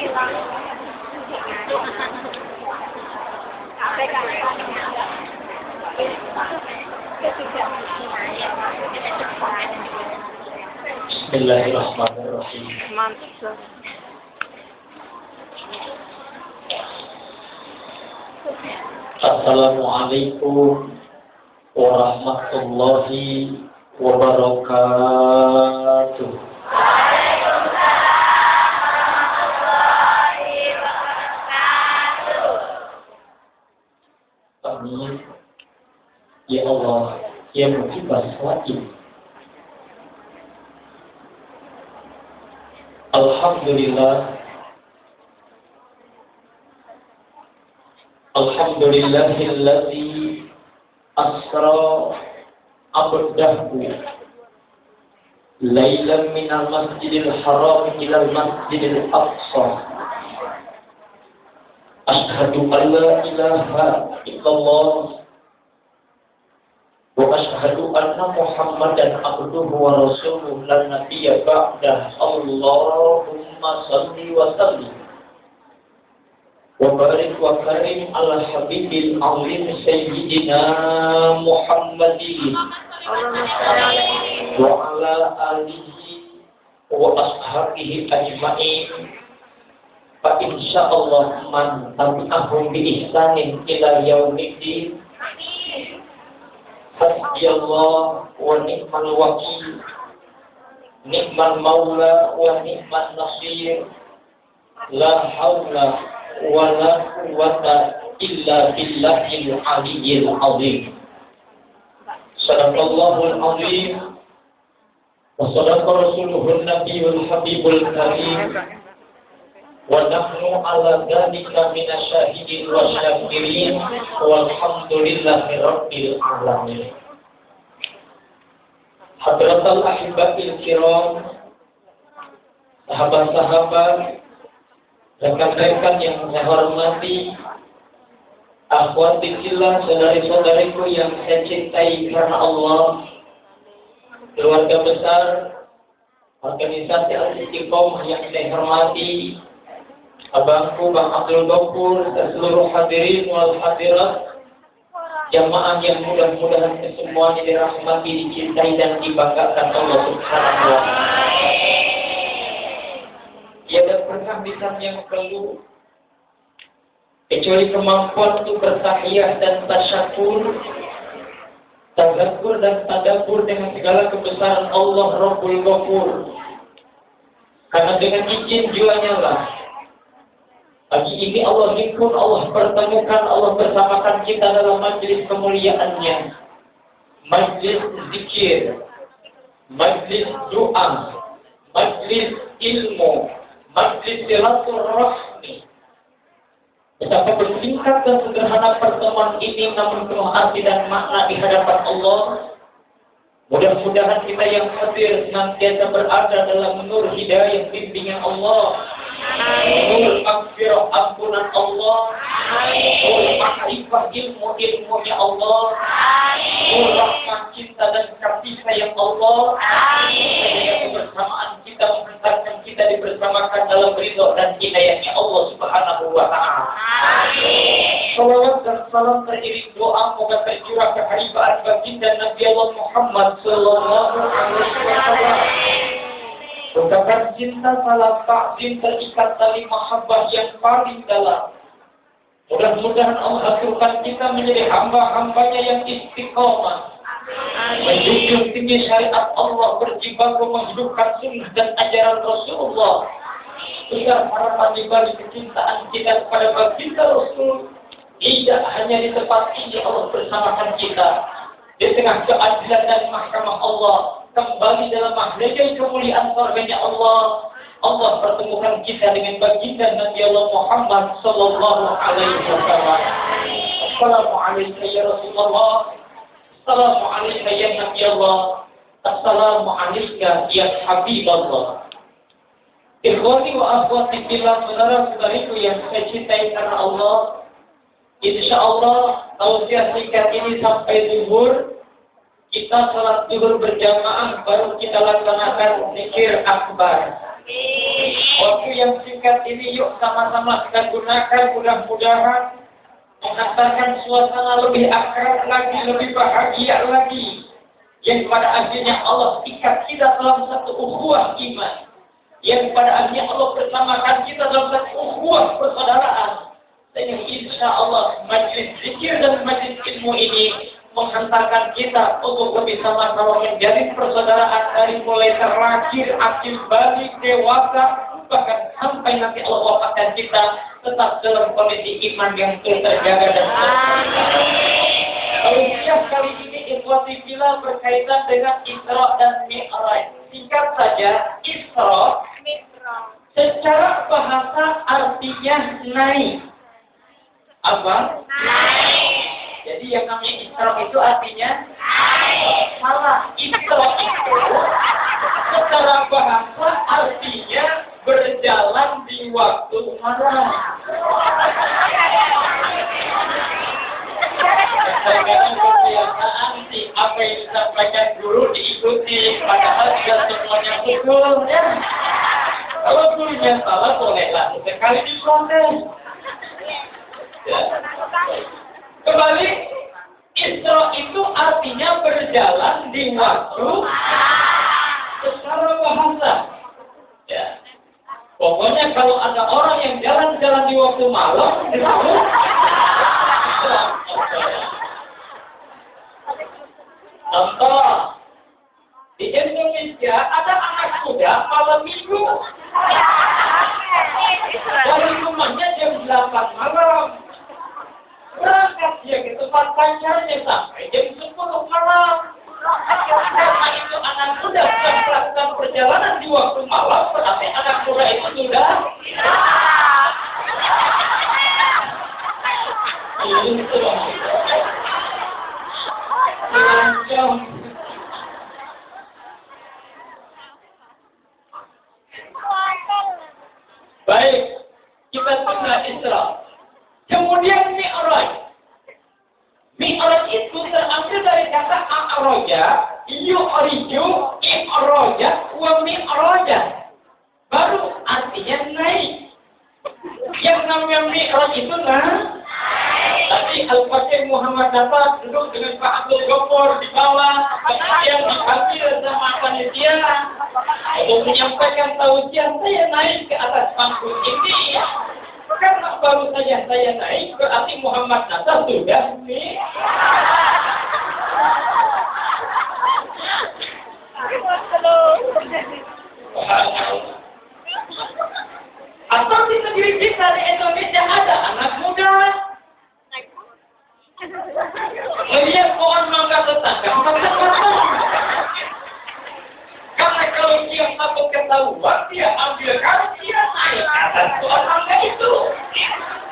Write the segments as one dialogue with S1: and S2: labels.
S1: Bismillahirrahmanirrahim.
S2: Mantap.
S1: Assalamualaikum warahmatullahi wabarakatuh. Amin. Ya Allah, ya mujibas wajib. Alhamdulillah. Alhamdulillahilladzi asra abdahu lailan minal masjidil haram ilal masjidil aqsa. Asyhadu an la ilaha illallah wa asyhadu anna Muhammadan abduhu wa rasuluhu la nabiyya ba'dah. Allahumma shalli wa sallim wa barik wa karim ala habibil azim sayyidina Muhammadin wa ala alihi wa ashabihi ajma'in. Fa insyaallah man tabi'ahum bi ihsanin ila yaumiddin. Hasbiyallah wa ni'mal wakil, ni'mal maula wa ni'man nasir. La haula wala quwwata illa billahil aliyyil azim. Sadaqallahul azim wa sadaqa rasuluhun nabiyul habibul karim wa nahnu ala dzalika minasyahidin wa syakirin walhamdulillahi rabbil alamin. Hadratal ahibatil kiram, sahabat-sahabat, rekan-rekan yang saya hormati, akhwati fillah, saudari-saudariku yang saya cintai karena Allah, keluarga besar organisasi Al-Istiqomah yang saya hormati, abangku Bang Abdul Ghaffur, dan seluruh hadirin wal hadirat, jamaah yang mudah-mudahan kesemuanya dirahmati, dicintai dan dibanggakan Allah Subhanahu wa Ta'ala. Tiada pernah lisan yang perlu kecuali kemampuan untuk bertahiyah dan tasyakur, tazakkur dan tadabbur dengan segala kebesaran Allah Rabbul Ghafur. Karena dengan izin jiwanya lah pagi ini Allah himpun, Allah pertemukan, Allah bersamakan kita dalam majlis kemuliaannya, majlis zikir, majlis doa, majlis ilmu, majlis silaturahmi. Betapa bersingkat dan sederhana pertemuan ini, namun penuh arti dan makna di hadapan Allah. Mudah-mudahan kita yang hadir senantiasa berada dalam nur hidayah bimbingan Allah, nur maghfirah ampunan Allah, nur makrifah ilmunya Allah, nur rahmat cinta dan kasih sayang Allah. Kebersamaan kita menghantarkan kita dibersamakan dalam ridho dan hidayahnya Allah Subhanahu wa Ta'ala. Salawat dan salam teriring doa moga tercurah keharibaan baginda Nabi Allah Muhammad sallallahu alaihi wasallam. Ungkapan cinta, salam takzim, terikat tali mahabbah yang paling dalam. Mudah-mudahan Allah aturkan kita menjadi hamba-hambanya yang istiqomah, menjunjung tinggi syariat Allah, berjibaku menghidupkan sunnah dan ajaran Rasulullah. Besar harapan di balik kecintaan kita kepada baginda Rasul tidak hanya di tempat ini Allah bersamakan kita, di tengah keadilan dan mahkamah Allah, kembali dalam mahligai kemuliaan surganya Allah. Allah pertemukan kita dengan baginda Nabi Allah Muhammad sallallahu alaihi wasallam. Assalamualaikum ya Rasulullah. Assalamualaikum ya Nabi Allah. Assalamualaikum ya Habiballah. Ikhwani wa akhwati fillah, saudara-saudariku yang saya cintai karena Allah. Insyaallah tausiah singkat ini sampai zuhur. Kita salat zuhur berjamaah, baru kita laksanakan zikir akbar. Waktu yang singkat ini yuk sama-sama kita gunakan, mudah-mudahan menghantarkan suasana lebih akrab lagi, lebih bahagia lagi. Yang pada akhirnya Allah ikat kita dalam satu ukhuwah iman. Yang pada akhirnya Allah bersamakan kita dalam satu ukhuwah persaudaraan. Dan insya Allah majlis zikir dan majlis ilmu ini menghantarkan kita untuk lebih sama-sama menjadi persaudaraan dari mulai terlahir, akil balik, dewasa, bahkan sampai nanti Allah wafatkan kita tetap dalam kondisi iman yang terjaga dan Ujian kali ini ikhwati fillah berkaitan dengan Isra dan Mi'raj. Singkat saja, Isra secara bahasa artinya naik. Apa? Naik. Jadi yang namanya Isra itu artinya naik. Salah. Isra itu secara bahasa artinya berjalan di waktu malam. Kadang-kadang kebiasaan sih apa yang disampaikan guru diikuti, padahal tidak semuanya betul ya. Kalau gurunya salah bolehlah sekali diprotes. Ya. Kembali, Isra itu artinya berjalan di waktu secara bahasa. Ya. Pokoknya kalau ada orang yang jalan-jalan di waktu malam, itu contoh, di Indonesia ada anak muda malam minggu. Dari rumahnya jam 8 malam. Berangkat dia ke tempat pacarnya sampai jam 10 malam. Karena itu anak muda yang melakukan perjalanan di waktu malam, berarti anak muda itu sudah baik, kita tunda Isra. Kemudian Mi'raj. Mi'raj itu terambil dari kata a'raja, yu'riju, i'raja, wa mi'raja. Baru artinya naik. Yang namanya Mi'raj itu tadi Al-Fatih Muhammad dapat duduk dengan Pak Abdul Ghafur di bawah, yang dipanggil sama panitia untuk menyampaikan tausiah. Saya naik ke atas panggung ini karena baru saja saya naik, berarti Muhammad Nasr sudah atau di negeri kita di Indonesia ada anak muda melihat pohon mangga tetangga, karena kalau dia satu ketahuan, dia ambilkan, dia naik atas pohon mangga itu.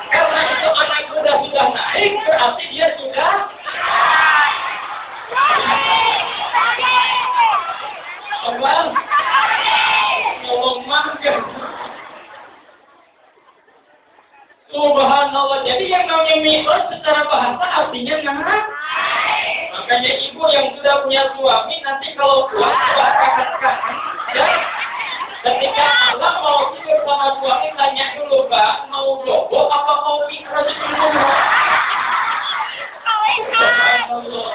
S1: Karena itu anak muda sudah naik, berarti dia sudah ngomong mangga. Subhanallah. Jadi yang namanya Mi'raj secara bahasa artinya naik. Makanya ibu yang sudah punya suami nanti kalau pulang kakak-kakak ya. Ketika malam mau tidur sama suami tanya dulu, Mbak, mau bobo apa mau Mi'raj dulu? Subhanallah.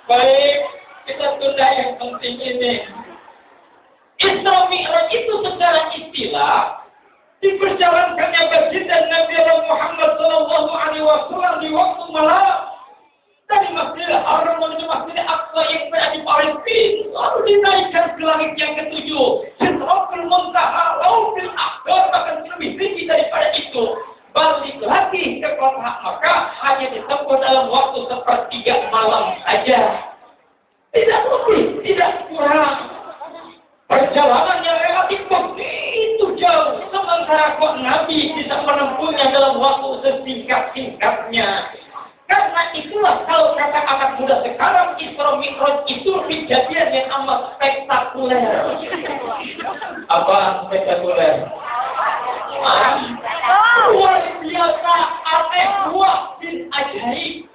S1: Baik, kita tunda yang penting ini. Isra Mi'raj itu secara istilah diperjalankannya baginda Nabi Muhammad Sallallahu Alaihi Wasallam di waktu malam dari Masjidil Haram menuju Masjidil Aqsa yang berada di Palestina, lalu dinaikkan ke langit yang ketujuh, Sidratul Muntaha, Lauhul Mahfuz, bahkan lebih tinggi daripada itu. Balik lagi ke kota Makkah hanya ditempuh dalam waktu sepertiga malam saja, tidak lebih, tidak kurang. Perjalanan yang relatif begitu jauh, sementara kok Nabi bisa menempuhnya dalam waktu sesingkat-singkatnya. Karena itulah kalau kata anak muda sekarang, Isra Mi'raj itu kejadian yang amat spektakuler. Apa spektakuler? Luar biasa, aneh, buah bin ajaib.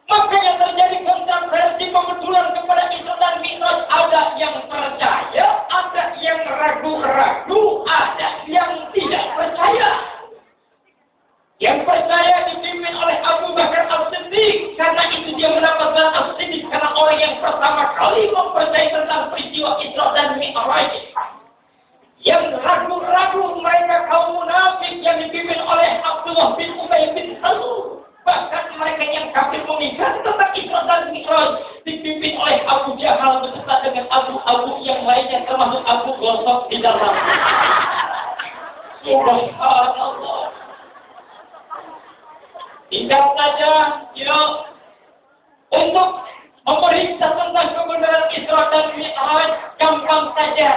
S1: Makanya terjadi kontroversi pembetulan kepada Isra dan Mi'raj. Ada yang percaya, komunikasi tentang Isra dan Mi'raj dipimpin oleh Abu Jahal beserta dengan abu-abu yang lainnya termasuk Abu Gosok di dalam. Subhanallah. Tinggal saja, untuk memeriksa tentang kebenaran Isra dan Mi'raj gampang saja.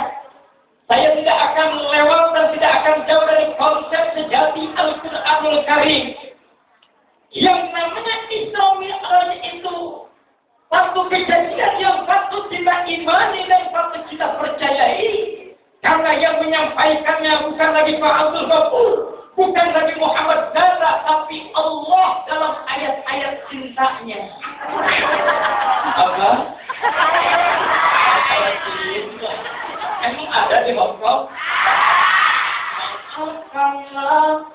S1: Saya tidak akan lewat dan tidak akan jauh dari konsep sejati Al-Quranul Karim. Yang namanya Isra Mi'raj itu satu kejadian yang patut kita imani dan patut kita percayai. Karena yang menyampaikannya bukan lagi Pak Abdul Ghafur, bukan lagi Muhammad Zara, tapi Allah dalam ayat-ayat cintanya. Apa? Ayat cinta. Emang ada di Hongkong? Maafkanlah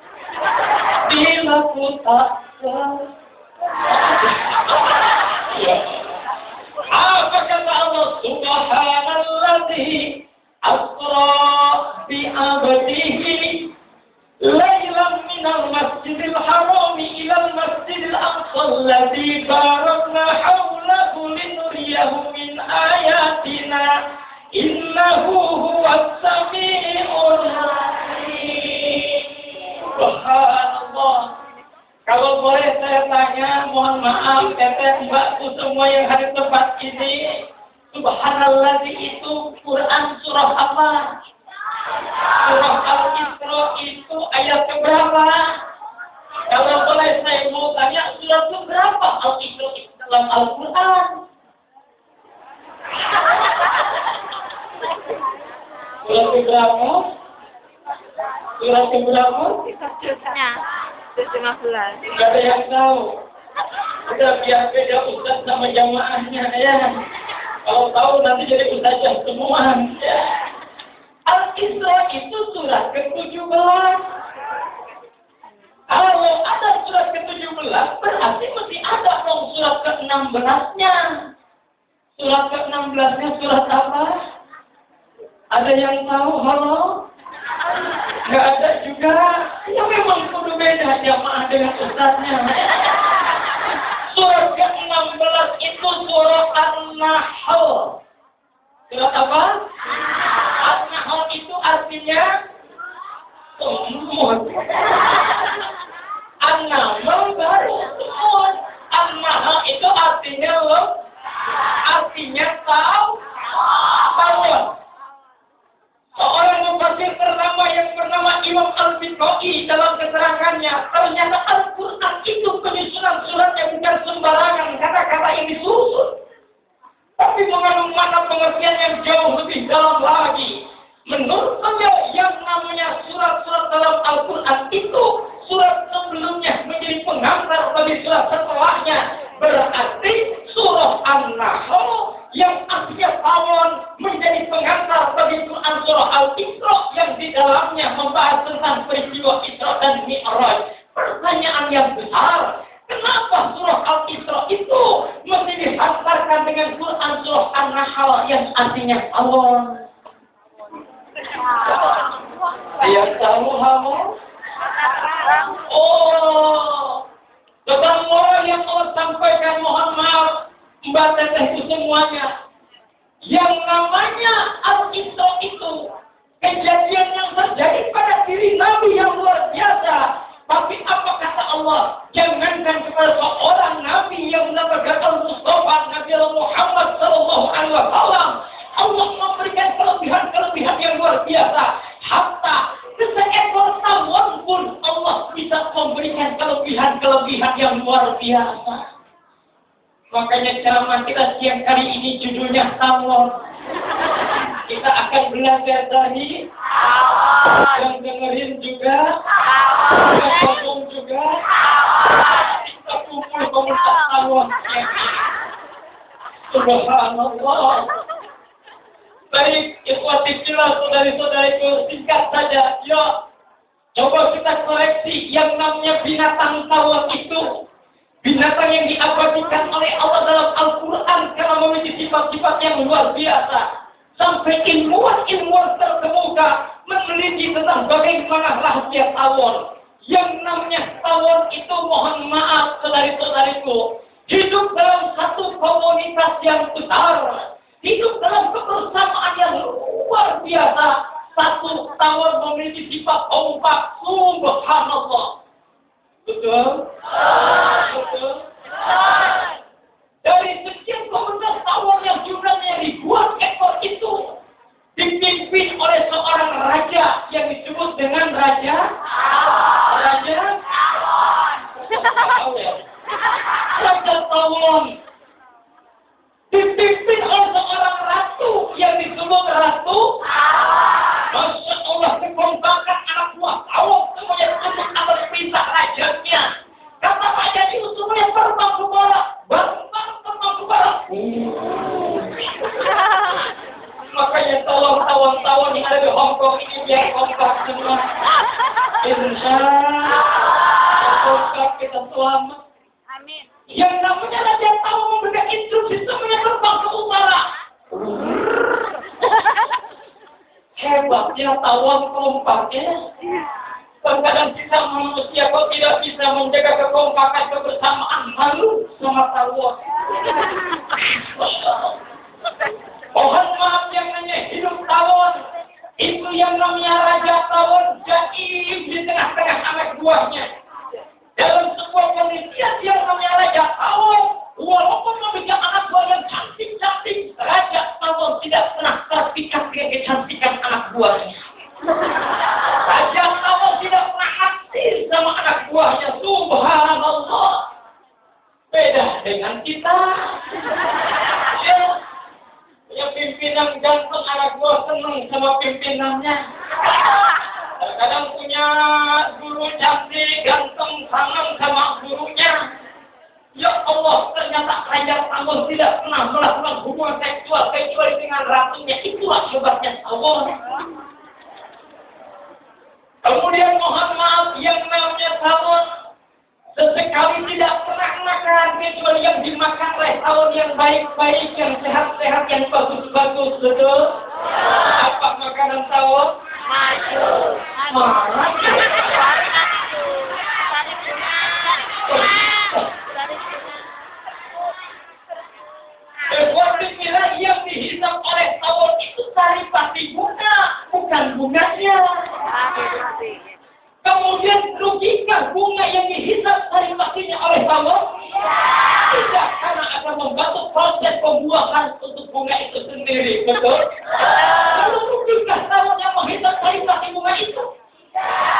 S1: bila ku tak apa kata Allah? Subhanalladzi asra bi abdihi lailan minal masjidil harami ilal masjidil aqsa alladzi barakna hawlahu linuriyahu min ayatina innahu huwas sami'ul alim. Subhanallah. Kalau boleh saya tanya, mohon maaf, teteh mbakku semua yang hari tempat ini, Subhanallah itu Quran surah apa? Surah Al-Isra itu ayat keberapa? Kalau boleh saya mau tanya, surah keberapa Al-Isra itu dalam Al-Quran? Surah keberapa? Surah keberapa?
S2: 15.
S1: Gak ada yang tahu. Udah biar beda ustaz sama jamaahnya ya. Kalau tahu nanti jadi ustazah semua. Ya. Al-Isra itu surat ke-17. Kalau ada surat ke-17 berarti mesti ada dong surat ke-16-nya. Surat ke-16-nya surat apa? Ada yang tahu? Halo? Nggak ada juga. Ya memang kudu beda jamaah dengan ustaznya. Surat ke-16 itu surat An-Nahl. Surat apa? An-Nahl itu artinya semut. An-Nahl baru semut. An-Nahl itu artinya tahu. Seorang mufasir ternama yang bernama Imam Al-Biqai dalam keterangannya, ternyata Al-Quran itu penyusunan suratnya bukan sembarangan kata-kata yang disusun, tapi mengandung makna pengertian yang jauh lebih dalam lagi. Menurut saya yang namanya surat-surat dalam Al-Quran itu surat sebelumnya menjadi pengantar bagi surat setelahnya. Berarti surah An-Nahl yang artinya tawon menjadi pengantar bagi Quran surah Al-Isra yang di dalamnya membahas tentang peristiwa Isra dan Mi'raj. Pertanyaan yang besar, kenapa surah Al-Isra itu mesti dihantarkan dengan Quran surah An-Nahl yang artinya tawon? Yang tahu kamu? Tentang orang yang Allah sampaikan, mohon maaf, Mbak Teteh itu semuanya. Yang namanya Al-Isra itu kejadian yang terjadi pada diri Nabi yang luar biasa. Tapi apa kata Allah? Jangankan kepada seorang Nabi yang mendapatkan Al-Mustafa, Nabi Muhammad SAW. Allah memberikan kelebihan-kelebihan yang luar biasa. Hatta seekor tawon pun Allah bisa memberikan kelebihan-kelebihan yang luar biasa. Makanya ceramah kita siang kali ini judulnya tawon. Kita akan belajar dari yang dengerin juga, yang ngomong juga. Kita kumpul komunitas tawon. Subhanallah. Baik, ikhwati fillah, saudari-saudariku, singkat saja. Yuk, coba kita koreksi yang namanya binatang tawon itu. Binatang yang diabadikan oleh Allah dalam Al-Quran karena memiliki sifat-sifat yang luar biasa. Sampai ilmuwan terkemuka meneliti tentang bagaimana rahasia tawon. Yang namanya tawon itu, mohon maaf saudari-saudariku, hidup dalam satu komunitas yang besar, hidup dalam kebersamaan yang luar biasa. Satu tawon memiliki sifat kompak, subhanallah. Betul? Betul? Dari sekian komunitas tawon yang jumlahnya ribuan ekor itu dipimpin oleh seorang raja yang disebut dengan Raja Tawon. Dipimpin oleh seorang ratu yang disebut Ratu. Masya Allah, kekompakan anak buah tawon semuanya tunduk atas perintah rajanya. Kata raja itu semuanya terbang ke barat, terbang ke barat. Makanya tawon yang ada di Hongkong ini biar kompak semua. Insya Allah kompak kita selamat.
S2: Amin.
S1: Yang namanya Raja Tawon memberikan instruksi semuanya terbang ke utara. Hebatnya tawon kompaknya. Terkadang kita manusia kok tidak bisa menjaga kekompakan kebersamaan, malu sama tawon. Mohon maaf yang namanya hidup tawon. Itu yang namanya Raja Tawon jaim di tengah-tengah anak buahnya. Dalam sebuah kondisi yang namanya Raja Tawon, walaupun memiliki anak buah yang cantik-cantik, Raja Tawon tidak pernah terpikat dengan kecantikan anak buahnya. Raja Tawon tidak pernah naksir sama anak buahnya. Subhanallah. Beda dengan kita. Ya, pimpinan ganteng, anak buah senang sama pimpinannya. Kadang punya guru cantik, ganteng, senang sama gurunya. Ya Allah, ternyata Raja Tawon tidak pernah melakukan hubungan seksual kecuali dengan ratunya. Itulah hebatnya Tawon. Kemudian mohon maaf, yang namanya tawon sesekali tidak pernah makan kecuali yang dimakan oleh tawon yang baik-baik, yang sehat-sehat, yang bagus-bagus. Betul? Apa makanan tawon? Marah. Sesuatu kira yang dihisap oleh tawon itu sari pati bunga, bukan bunganya. Kemudian logika bunga yang dihisap sari patinya oleh tawon? Tidak, karena akan membantu proses pembuahan untuk bunga itu sendiri. Betul? Lalu logika tawon yang menghisap sari pati bunga itu?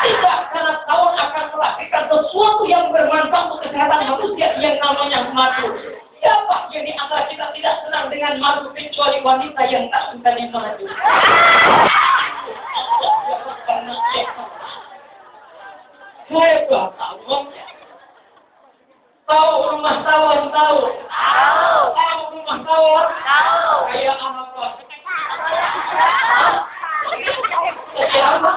S1: Tidak, karena tawon akan melahirkan sesuatu yang bermanfaat untuk kesehatan manusia yang namanya madu. Siapa yang di antara kita tidak senang dengan madu kecuali wanita yang tak suka di madu? Hebat tawon. Tahu rumah tawon, tahu? Tahu rumah tawon? Kayak apa?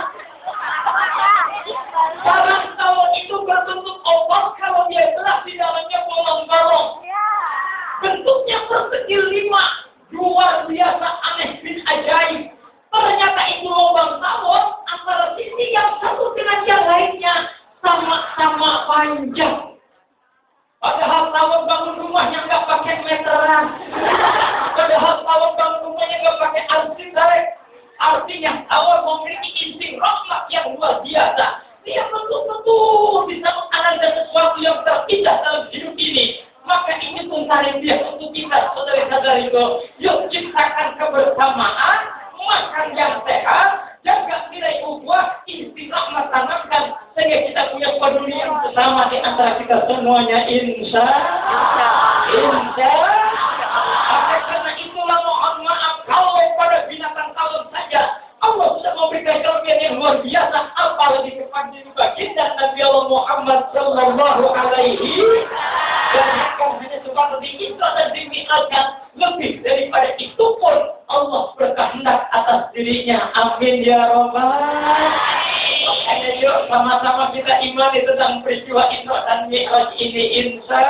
S1: Sarang tawon itu berbentuk oval kalau dia berat di dalamnya bolong-bolong. Bentuknya persegi 5, luar biasa aneh bin ajaib. Ternyata itu lubang tawon antara sisi yang satu dengan yang lainnya sama-sama panjang. Padahal tawon bangun rumahnya nggak pakai meteran. Padahal tawon bangun rumahnya nggak pakai arsitek. Artinya tawon memiliki insting rahmat yang luar biasa. Dia betul-betul bisa menganalisa sesuatu yang terpisah dalam hidup ini. Maka ini pun tarifiah untuk kita, saudara-saudari itu. Yuk ciptakan kebersamaan, makan yang sehat, jaga nilai ukhuwah, istiqamah tanamkan sehingga kita punya peduli yang bersama di antara kita semuanya. Insya. Maka karena itulah mohon maaf kalau pada binatang tawon saja Allah sudah memberikan kelebihan yang luar biasa, apalagi kepada baginda Nabi Allah Muhammad Sallallahu Alaihi. Dan bukan hanya seperti itu dan dimialkan, lebih daripada itu pun Allah berkehendak atas dirinya. Amin ya Rabbal. Makanya yuk sama-sama kita imani tentang peristiwa Isra dan Mi'raj ini. Insya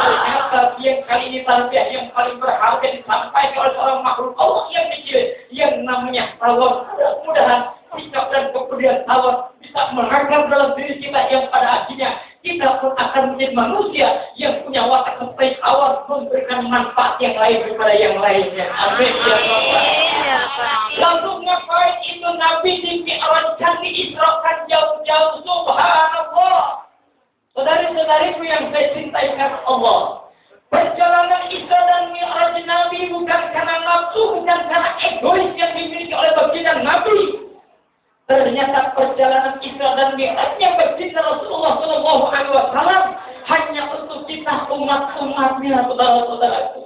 S1: ternyata yang kali ini tarbiyah yang paling berharga disampaikan oleh seorang makhluk Allah yang kecil yang namanya tawon. Mudah-mudahan sikap dan kepedulian Allah bisa merekam dalam diri kita yang pada akhirnya kita pun akan menjadi manusia yang punya watak seperti awal memberikan manfaat yang lain kepada yang lainnya. Amin ya Rabbal. Lalu ngapain itu Nabi di-mi'rajkan, diisrakan jauh-jauh, subhanallah. Saudari-saudariku yang saya cintai karena Allah, perjalanan Isra dan Mi'raj Nabi bukan karena nafsu, bukan karena egois yang dimiliki oleh baginda Nabi. Ternyata perjalanan Isra dan Mi'rajnya baginda Rasulullah SAW hanya untuk kita umat-umatnya, saudara-saudaraku.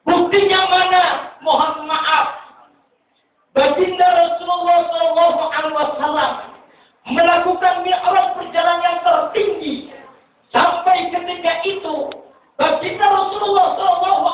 S1: Buktinya mana? Mohon maaf, baginda Rasulullah SAW melakukan Mi'raj perjalanan yang tertinggi. Sampai ketika itu baginda Rasulullah SAW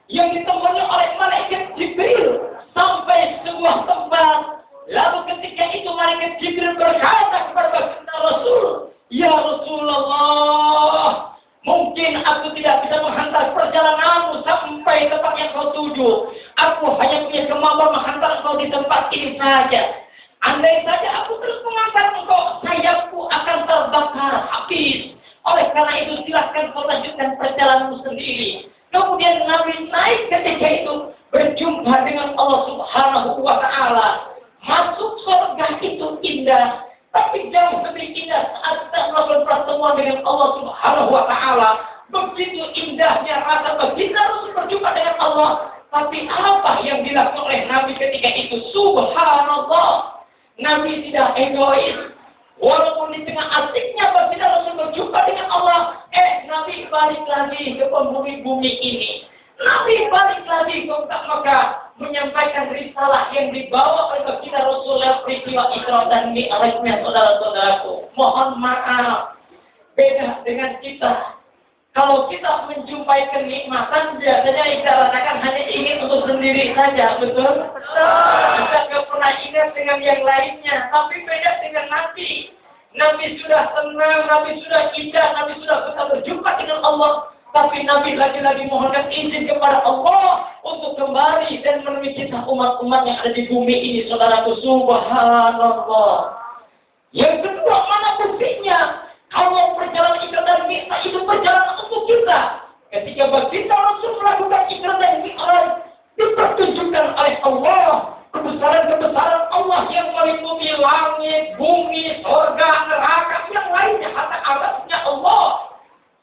S1: yang ditemani oleh malaikat Jibril sampai sebuah tempat. Lalu ketika itu malaikat Jibril berkata kepada baginda Rasul, "Ya Rasulullah, mungkin aku tidak bisa menghantar perjalananmu sampai tempat yang kau tuju. Aku hanya punya kemampuan menghantar kau di tempat ini saja. Andai saja aku terus mengantar engkau, sayapku akan terbakar habis. Oleh karena itu silakan kau lanjutkan perjalananmu sendiri." Kemudian Nabi naik ketika itu berjumpa dengan Allah Subhanahu wa Ta'ala. Masuk surga itu indah, tapi jauh lebih indah saat kita melakukan pertemuan dengan Allah Subhanahu wa Ta'ala. Begitu indahnya rasa baginda Rasul berjumpa dengan Allah. Tapi apa yang dilakukan oleh Nabi ketika itu? Subhanallah. Nabi tidak egois. Walaupun di tengah asiknya baginda Rasul berjumpa dengan Allah, Nabi balik lagi ke bumi ini. Nabi balik lagi ke Mekah menyampaikan risalah yang dibawa oleh baginda Rasul dalam peristiwa Isra dan Mi'rajnya, saudara-saudaraku. Mohon maaf, beda dengan kita. Kalau kita menjumpai kenikmatan, biasanya kita rasakan hanya ingin untuk sendiri saja, betul? Kita tidak pernah ingat dengan yang lainnya. Tapi beda dengan Nabi. Nabi sudah tenang, Nabi sudah indah, Nabi sudah bisa berjumpa dengan Allah. Tapi Nabi lagi-lagi mohonkan izin kepada Allah untuk kembali dan menemui kita umat-umat yang ada di bumi ini, saudaraku. Subhanallah. Yang kedua, mana buktinya? Kalau perjalanan Isra dan Mi'raj itu perjalanan untuk kita. Ketika baginda Rasul melakukan Isra dan Mi'raj, dipertunjukkan oleh Allah kebesaran-kebesaran Allah yang meliputi langit, bumi, surga, neraka, yang lainnya, hatta atasnya Allah.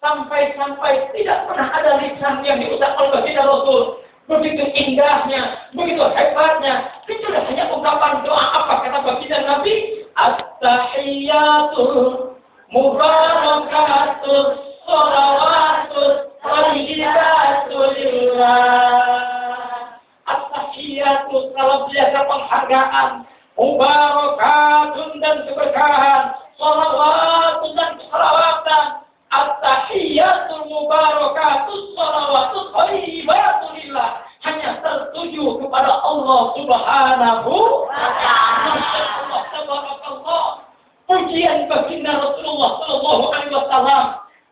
S1: Sampai-sampai tidak pernah ada lisan yang diucap oleh baginda Rasul. Begitu indahnya, begitu hebatnya. Itu hanya ungkapan doa apa kata baginda Nabi? At-tahiyatul mubarakatul shalawatul thayyibatul lillah. At-tahiyatul, salam biasa penghargaan, mubarakatun dan keberkahan, shalawatun dan keselawatan. At-tahiyatul mubarakatus shalawatul thayyibatul lillah, hanya tertuju kepada Allah Subhanahu wa Ta'ala. Tabarakallah. Pujian baginda Rasulullah sallallahu alaihi wasallam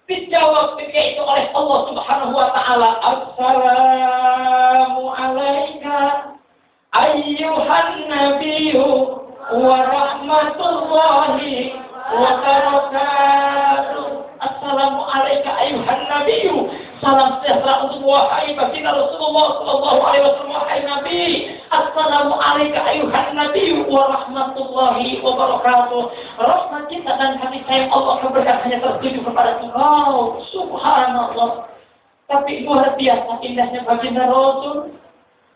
S1: dijawab ketika itu oleh Allah Subhanahu wa Ta'ala. Assalamu alayka ayyuhan nabiyyu wa rahmatullahi wa barakatuh. Assalamu alayka ayyuhan nabiyyu. Salam sejahtera untuk wahai baginda Rasulullah sallallahu alaihi wasallam, wahai Nabi. Assalamu alayka ayyuhan nabiyyu wa rahmatullahi wa barakatuh. Rahmat cinta dan kasih sayang Allah keberkahan hanya tertuju kepada engkau. Subhanallah. Tapi luar biasa indahnya baginda Rasul.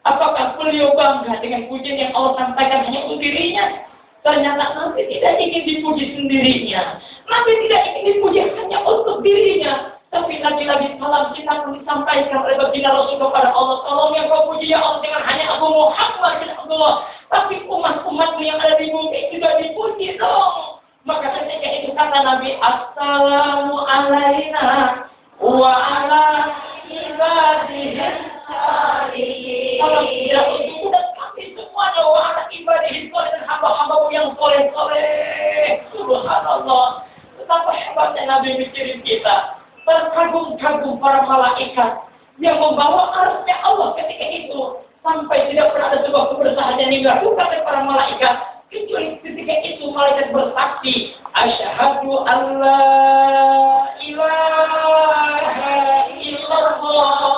S1: Apakah beliau bangga dengan pujian yang Allah sampaikan hanya untuk dirinya? Ternyata Nabi tidak ingin dipuji sendirinya. Nabi tidak ingin dipuji hanya untuk dirinya. Tapi lagi-lagi salam kita pun disampaikan oleh baginda Rasul kepada Allah. Tolong yang kau puji ya Allah, jangan hanya Abu Muhammad bin Abdullah, tapi umat-umatmu yang ada di bumi juga dipuji dong. Maka ketika itu kata Nabi, Assalamu alaina wa ala ibadihis salihin. Kalau tidak untuk dan kami semuanya wa ala ibadihis salihin, dan hamba-hambamu yang soleh-soleh. Subhanallah. Betapa hebatnya Nabi mikirin kita. Terkagum-kagum para malaikat yang membawa arsy Allah ketika itu. sampai tidak pernah ada sebuah kebersamaan yang dilakukan oleh para malaikat kecuali ketika itu malaikat bersaksi asyhadu alla ilaha illallah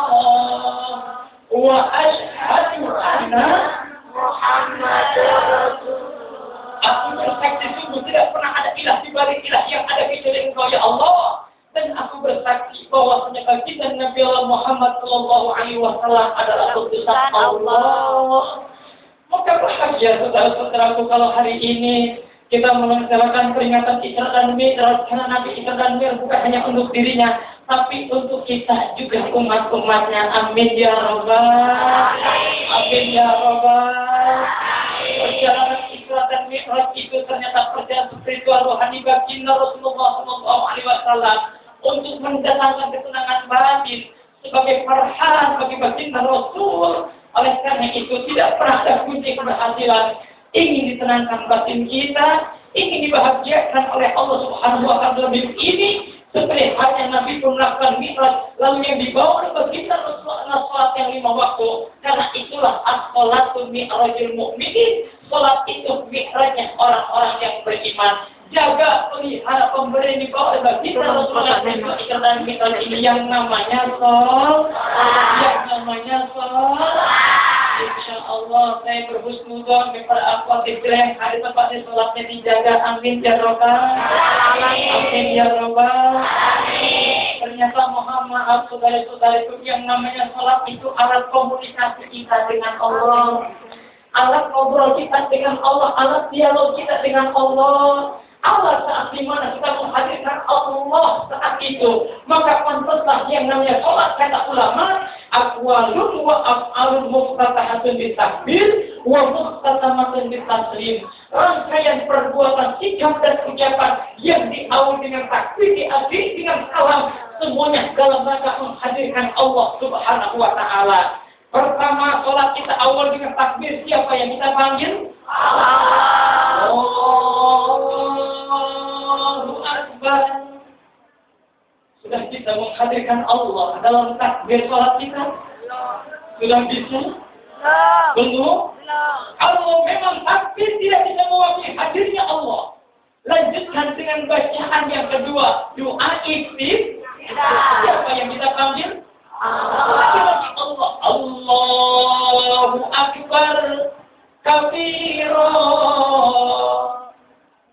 S1: wa asyhadu anna Muhammadar Rasulullah. Aku bersaksi sungguh tidak pernah ada ilah di balik ilah yang ada kecuali Engkau ya Allah. Dan aku bersaksi bahwa baginda Nabi Allah Muhammad Sallallahu Alaihi Wasallam adalah utusan Allah. Maka bahagia saudara-saudaraku kalau hari ini kita melaksanakan peringatan Isra dan Mi'raj karena Nabi Isra dan Mi'raj bukan hanya untuk dirinya, tapi untuk kita juga umat-umatnya. Amin ya Rabbal. Amin ya Rabbal. Perjalanan Isra dan Mi'raj itu ternyata perjalanan spiritual rohani baginda Rasulullah Sallallahu Alaihi Wasallam untuk mendatangkan ketenangan batin sebagai farhan bagi baginda Rasul. Oleh karena itu tidak pernah ada kunci keberhasilan. Ingin ditenangkan batin kita, ingin dibahagiakan oleh Allah Subhanahu wa taala dalam hidup ini, seperti halnya Nabi pun melakukan mi'raj, lalu yang dibawa oleh baginda Rasulullah salat yang 5 waktu. Karena itulah as-salatu mi'rajul mu'minin. Salat itu mi'rajnya orang-orang yang beriman. Jaga, pelihara, pemberi yang dibawa oleh baginda Rasulullah dan mi'raj ini yang namanya salat. Yang namanya salat. Insyaallah saya berhusnudzon kepada akhwat Ibrahim hari tempatnya salatnya dijaga. Amin ya Rabbal. Amin ya Rabbal. Ternyata mohon maaf saudara-saudaraku, yang namanya salat itu alat komunikasi kita dengan Allah, alat ngobrol kita dengan Allah, alat dialog kita dengan Allah. Allah saat dimana kita menghadirkan Allah saat itu, maka pantaslah yang namanya sholat kata ulama aqwalun wa af'alun muftatahatun bitakbir wa muftatamatun bitaslim. Rangkaian perbuatan, sikap dan ucapan yang diawali dengan takbir, diakhiri dengan salam, semuanya dalam rangka menghadirkan Allah Subhanahu wa taala. Pertama, sholat kita awal dengan takbir, siapa yang kita panggil? Allah. Allahu Akbar. Sudah kita menghadirkan Allah dalam takbir sholat kita? Sudah bisa? Belum? Kalau memang takbir tidak bisa mewakili hadirnya Allah, lanjutkan dengan bacaan yang kedua, doa iftitah. Siapa yang kita panggil? Allah. Allahu Akbar kabira.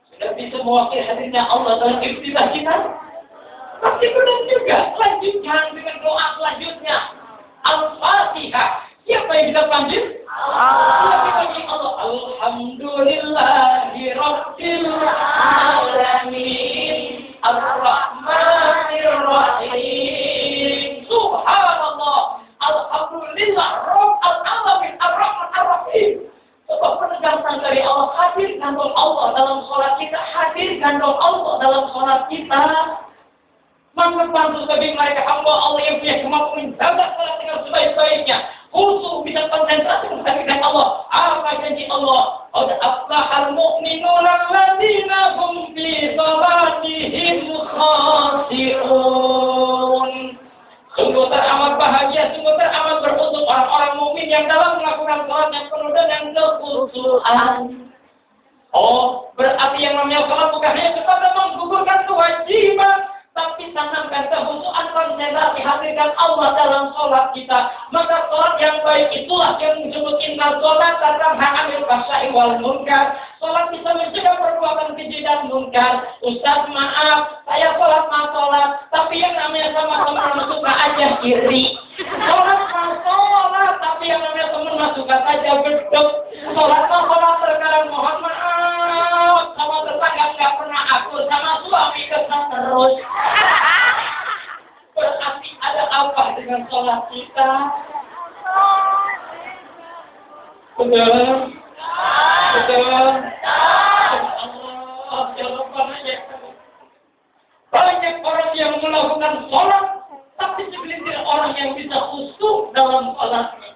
S1: Sudah bisa mewakili hadirnya Allah dalam iftitah kita? Tapi benar juga. Lanjutkan dengan doa selanjutnya, Al-Fatihah. Siapa yang kita panggil? Allah. Alhamdulillahi Rabbil Alamin Ar-Rahmanir Rahim. Subhanallah. Alhamdulillah Rabbil Alamin Ar-Rahman Ar-Rahim. Sebab penegasan dari Allah, hadirkan dong Allah dalam sholat kita, hadirkan dong Allah dalam sholat kita. Maka pantas bagi mereka hamba Allah yang punya kemampuan menjaga sholat dengan sebaik-baiknya, khusus bisa konsentrasi menghadapkan Allah. Apa janji Allah? Qad aflahal mu'minuna alladziina hum fi shalatihim khashi'un. Sungguh teramat bahagia, sungguh teramat beruntung orang-orang mukmin yang dalam melakukan sholat yang penuh dengan kekhusyuan. Oh, berarti yang namanya sholat bukan hanya semata menggugurkan kewajiban, tapi tanamkan kekhusyuan, konsentrasi, hadirkan Allah dalam sholat kita. Maka sholat yang baik itulah yang disebut inna sholat tanam ha'amil fahsya'i wal munkar. Sholat bisa mencegah perbuatan keji dan munkar. Ustaz maaf, saya sholat mah sholat, tapi yang namanya sama-sama suka aja iri. Sholat mah sholat, tapi yang namanya teman mah suka saja beduk. Sholat mah sholat, terkadang mohon maaf, sama tetangga nggak pernah akur, sama suami kesal terus. Berarti ada apa dengan sholat kita? Betul? Betul? Allah, jawaban aja. Banyak orang yang melakukan sholat, tapi segelintir orang yang bisa khusyuk dalam sholatnya.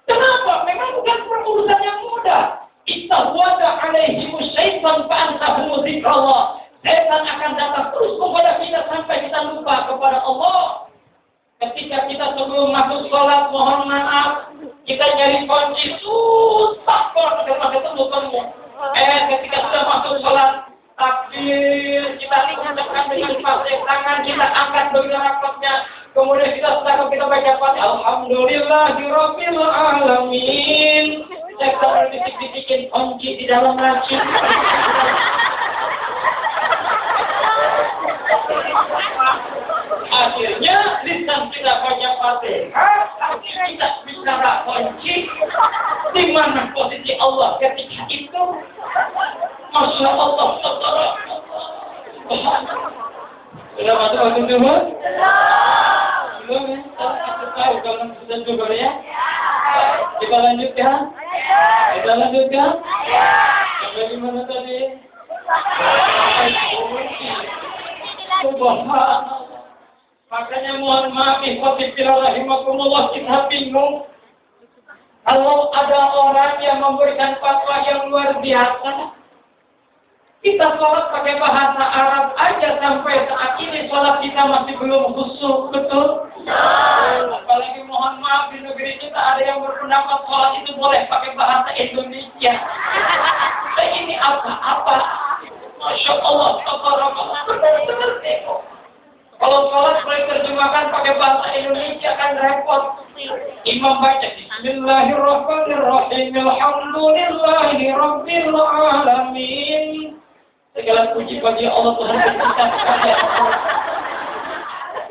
S1: Kenapa? Memang bukan perurusan yang mudah. Istahwada alaihimu syaitan fa'antahumu zikrallah. Setan akan datang terus kepada kita sampai kita lupa kepada Allah. Ketika kita sebelum masuk sholat, mohon maaf, Kita nyari kunci susah banget sampai ketemu. Ketika sudah masuk sholat takbir, kita ucapkan dengan pasang tangan, kita angkat begitu rapatnya. Kemudian kita sedang kita baca Fatihah. Alhamdulillahirabbil alamin. Saya kalau dibikin kunci di dalam laci. Akhirnya lisan kita baca Fatihah, akhirnya kita bicara kunci. Di mana posisi Allah ketika itu? Masya Allah, sudah masuk waktu zuhur? Belum ya? Kita tahu kalau sudah zuhur ya? Kita lanjutkan? Kita lanjutkan? Sampai di mana tadi? Subhanallah. Makanya mohon maaf, ikhwati fillah rahimakumullah, kita bingung. Kalau ada orang yang memberikan fatwa yang luar biasa, kita sholat pakai bahasa Arab aja sampai saat ini sholat kita masih belum khusyuk, betul? Apalagi mohon maaf di negeri kita ada yang berpendapat sholat itu boleh pakai bahasa Indonesia. Ini apa? Masya Allah, benar-benar tengok. Kalau sholat boleh terjemahkan pakai bahasa Indonesia kan repot. Imam baca Bismillahirrahmanirrahim. Alhamdulillahi Rabbil Alamin. Segala puji bagi Allah Tuhan kita sekalian.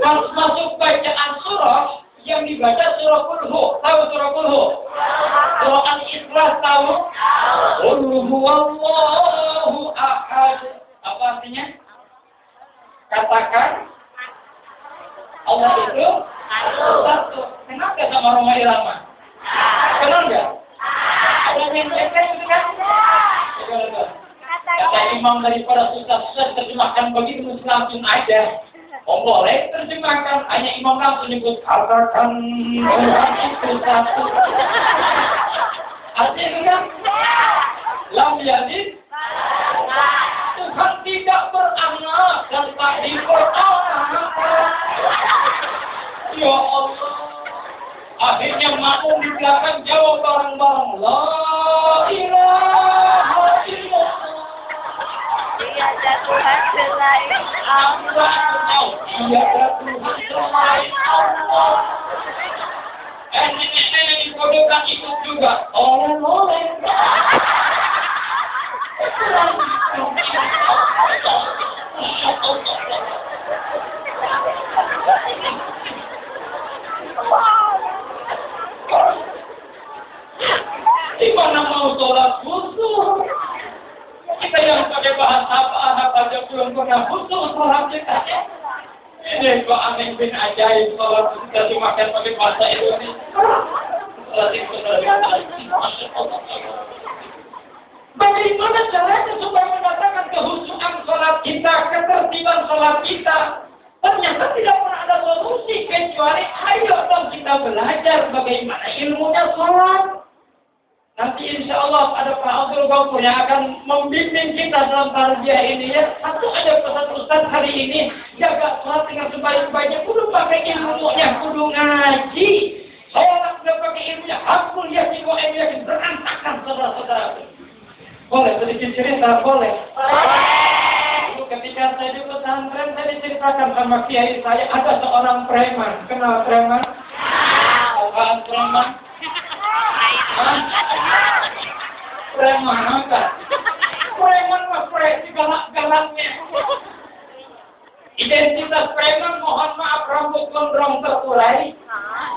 S1: Masuk bacaan surah yang dibaca surah Qul-Hu. Tahu surah Qul-Hu? Surah Al-Ikhlas tahu? Qul huwallahu ahad. Apa artinya? Katakan Allah itu satu. Kenapa sama Roma Irama? Kenal nggak? Ada yang ceknya itu kan? Kata imam daripada susah-susah terjemahkan begitu langsung aja. Boleh terjemahkan, hanya imam langsung nyebut katakan Tuhan itu satu. Artinya kan? Lam yalid. Tuhan tidak beranak dan tak diperanakan. Ya Allah. Akhirnya makmum di belakang jawab bareng-bareng. La ilaha illallah.
S2: Tiada Tuhan selain Allah.
S1: Tiada Tuhan selain Allah. Nenek-nenek dibodohkan ikut juga. Oleh-oleh. Di mana mau sholat khusyuk? Kita yang pakai bahasa Arab aja belum pernah khusyuk sholat kita. Ini kok aneh bin ajaib sholat kita dimakan pakai bahasa Indonesia. Sholat itu Masya Allah. Bagaimana caranya supaya mendatangkan kehusuan sholat kita, ketertiban sholat kita? Ternyata tidak pernah ada solusi kecuali ayo dong kita belajar bagaimana ilmunya sholat. Nanti insya Allah ada Pak Abdul Ghafur yang akan membimbing kita dalam tarbiyah ini ya. Satu aja pesan Ustaz hari ini, jaga sholat dengan sebaik-baiknya. Kudu pakai ilmunya, kudu ngaji. Sholat sudah pakai ilmunya, hakul yakin wa yakin berantakan saudara-saudara. Boleh sedikit cerita, boleh? Itu ketika saya di pesantren, saya diceritakan sama kiai saya, ada seorang preman. Kenal preman? Apaan preman? Preman apa? Preman mah galak-galaknya. Identitas preman, mohon maaf, rambut gondrong terurai,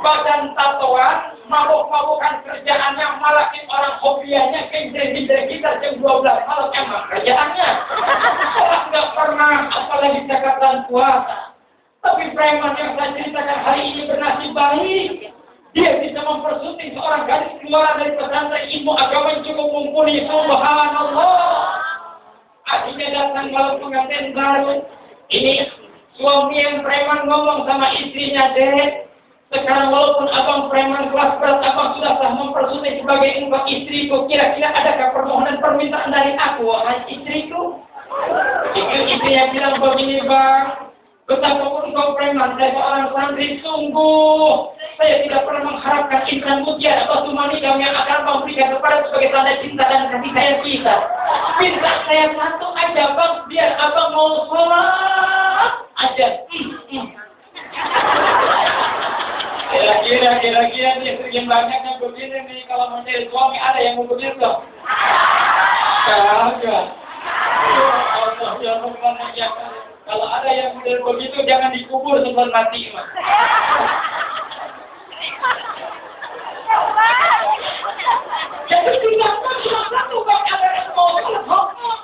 S1: badan tatoan, mabuk-mabukan kerjaannya, malakin orang hobianya, kejar-kejar kita jam 12 malam emang kerjaannya. Sholat nggak pernah, apalagi zakatan puasa. Tapi preman yang saya ceritakan hari ini bernasib baik. Dia bisa mempersunting seorang gadis keluar dari pesantren ilmu agama yang cukup mumpuni. Subhanallah. Akhirnya datang malam pengantin baru. Ini suami yang preman ngomong sama istrinya, Dek. Sekarang walaupun abang preman kelas berat, abang sudah sah mempersunting sebagai engkau istriku. Kira-kira adakah permohonan permintaan dari aku, wahai istriku? Istrinya bilang begini, Bang. Betapapun engkau preman, saya seorang santri sungguh Saya tidak pernah mengharapkan insan mutiara atau tumanidam yang akan memberikan kepada sebagai tanda cinta dan kasih sayang kita. Minta saya satu aja bang, biar abang mau sholat aja. Kira-kira nih sering banyak yang begini nih, kalau mau jadi suami ada yang mau begitu. Kagak. Allah ya Rahman ya. Kalau ada yang model begitu jangan dikubur sebelum mati, Mas. Jadi tidak bukan ada yang mau sholat.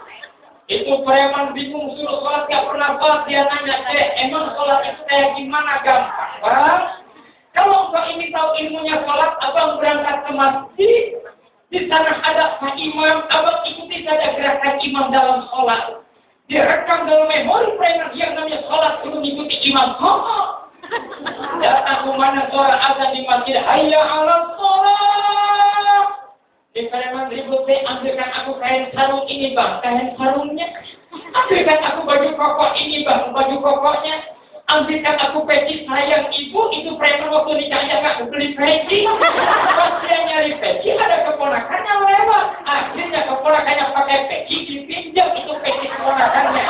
S1: Itu preman bingung suruh sholat gak pernah sholat, dia nanya, emang sholat itu kayak gimana? Gampang, Bang. Kalau engkau ini tahu ilmunya sholat, abang berangkat ke masjid, di sana ada Pak Imam, abang ikuti saja gerakan imam dalam sholat. Direkam dalam memori preman yang namanya sholat untuk mengikuti imam. Datang kemana suara azan di masjid, hayya 'alas sholat. Di preman ribut, ambilkan aku kain sarung ini bang, kain sarungnya. Ambilkan aku baju koko ini bang, baju kokoknya. Ambilkan aku peci sayang ibu, itu preman waktu nikahnya nggak beli peci. Pas dia nyari peci, ada keponakannya lewat. Akhirnya keponakannya pakai peci, dipinjam itu peci keponakannya.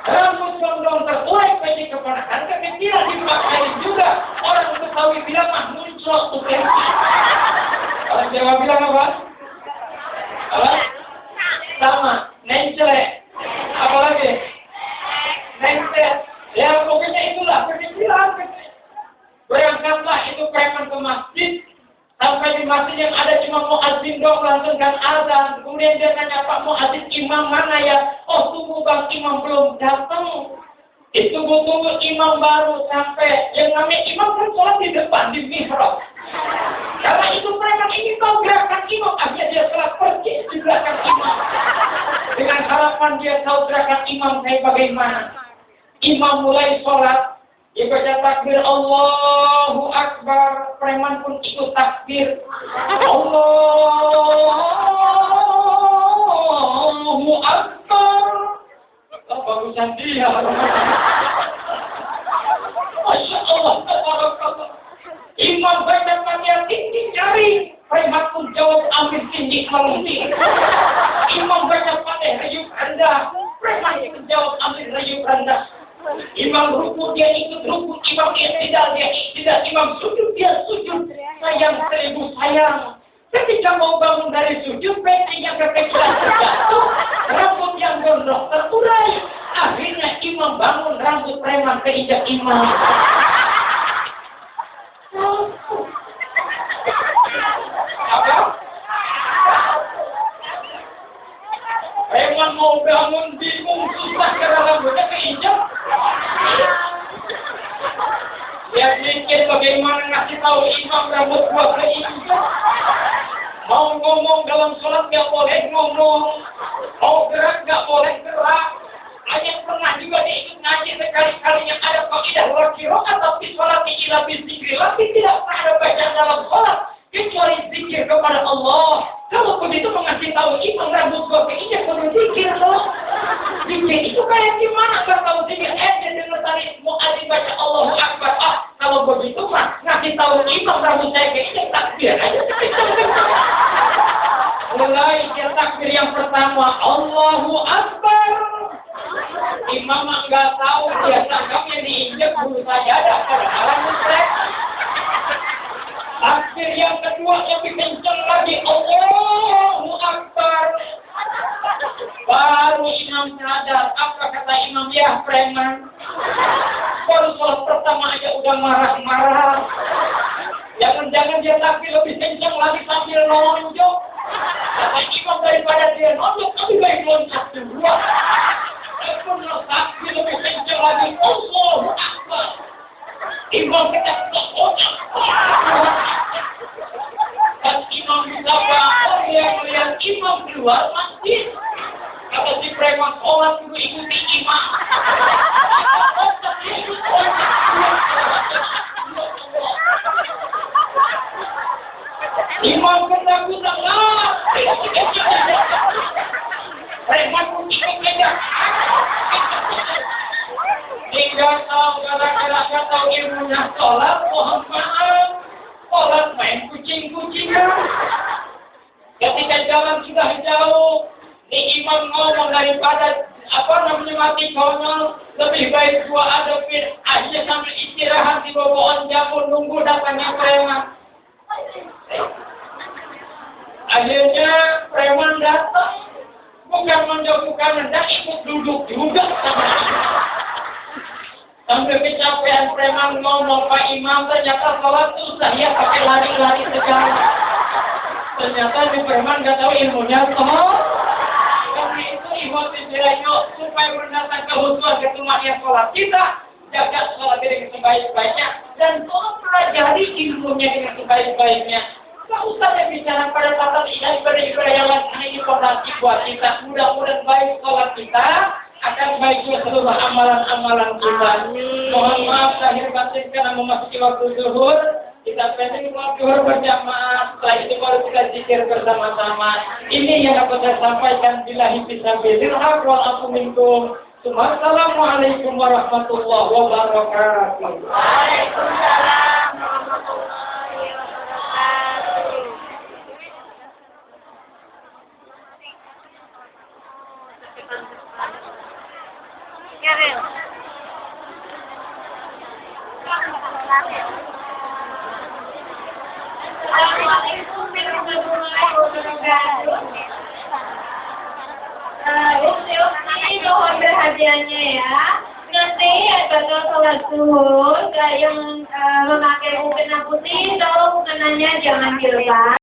S1: Rambut gondong tertuai peci keponakan, kekecilan dipakai juga. Orang Betawi bilang mah muncul tuh peci. Orang Jawa bilang apa? Apa? Sama, nencel. Apa lagi? Nencel. Ya pokoknya itulah kekecilan. Berangkatlah itu preman ke masjid. Sampai di masjid yang ada cuma muadzin dong, langsungkan azan. Kemudian dia tanya, Pak muadzin imam mana ya? Oh tunggu bang, imam belum datang. Itu tunggu imam baru sampai. Yang namanya imam kan sholat di depan, di mihrab. Karena itu preman ini tahu gerakan imam, akhirnya dia sholat pergi di belakang imam. Dengan harapan dia tahu gerakan imam kayak bagaimana. Imam mulai sholat, dia baca takbir Allahu Akbar, preman pun ikut takbir Allahu Akbar. Oh, bagusan dia. Masya Allah, tabarakallah. Imam baca Fatihah tinggi jari, preman pun jawab amin tinggi melunti. Imam baca Fatihah rayup rendah, preman pun jawab amin rayup rendah. Imam rukuk dia ikut rukuk, imam iktidal dia iktidal, imam sujud dia sujud, sayang seribu sayang. Ketika mau bangun dari sujud, pecinya kekecilan terjatuh, rambut yang gondrong terurai. Akhirnya imam bangun, rambut preman keinjak imam. Apa? Preman mau bangun bingung susah karena rambutnya keinjak. Dia mikir bagaimana ngasih tahu imam rambut gua keinjak. Mau ngomong dalam sholat nggak boleh ngomong, mau gerak nggak boleh gerak. Hanya pernah juga dia ikut ngaji sekali-kalinya ada kaidah wakiroat tapi sholat ila bizikri, tapi tidak pernah ada baca dalam sholat kecuali zikir kepada Allah. Kalau begitu mengasih tahu imam rambut gua keinjak perlu zikir loh. Zikir itu kayak gimana? Nggak tahu zikir dia dengar tadi muadzin baca Allahu Akbar. Kalau begitu mah ngasih tahu imam rambut saya keinjak takbir aja. Mulai dia takbir yang pertama Allahu Akbar. Imam nggak tahu dia tanggapnya diinjak bulu sajadah pada alam musyrik. Takbir yang kedua lebih kencang lagi Allahu Akbar. Baru imam sadar, apa kata imam, ya preman. Baru sholat pertama aja udah marah-marah. Jangan-jangan dia takbir lebih kencang lagi sambil lonjok. Kata imam daripada dia lonjok, lebih baik loncat dua. Walaupun takbir lebih kencang lagi, Allahu Akbar. Imam kita Allahu Akbar. Dan imam bisa bangun, dia melihat imam keluar masjid. Kalau si preman sholat dulu ikuti imam. Imam ketakutan lah. Preman pun ikut kejar. Tinggal tahu gara-gara kata tahu ilmunya sholat, mohon maaf. Sholat main kucing-kucingan. Ketika jalan sudah jauh, ni imam ngomong daripada mati konyol, lebih baik gua adepin aja sambil istirahat di bawaan jamur nunggu datangnya preman. Akhirnya preman datang, bukan menjauhkan hendak ikut duduk juga sama. Sambil kecapean preman ngomong, Pak Imam ternyata sholat susah ya pakai lari-lari segala. Ternyata di preman nggak tahu ilmunya toh. Karena itu imam yuk supaya mendatangkan kehusuan ketumaan yang sholat kita, jaga sholat dengan sebaik-baiknya dan tolong pelajari ilmunya dengan sebaik-baiknya. Tak usah bicara pada tata ibadah yang lain, ini fondasi buat kita. Mudah-mudahan baik sholat kita, akan baik juga seluruh amalan-amalan kita. Mohon maaf lahir batin karena memasuki waktu zuhur. Kita pending waktu zuhur berjamaah. Setelah itu baru kita zikir bersama-sama. Ini yang dapat saya sampaikan. Billahi fisabilil haq wal afu minkum. Assalamualaikum warahmatullahi wabarakatuh.
S2: Waalaikumsalam warahmatullahi wabarakatuh. Kevin. Assalamualaikum warahmatullahi wabarakatuh. Ini mohon perhatiannya ya. Nanti bakal sholat zuhur yang memakai mukena putih, tolong mukenanya jangan dilepas.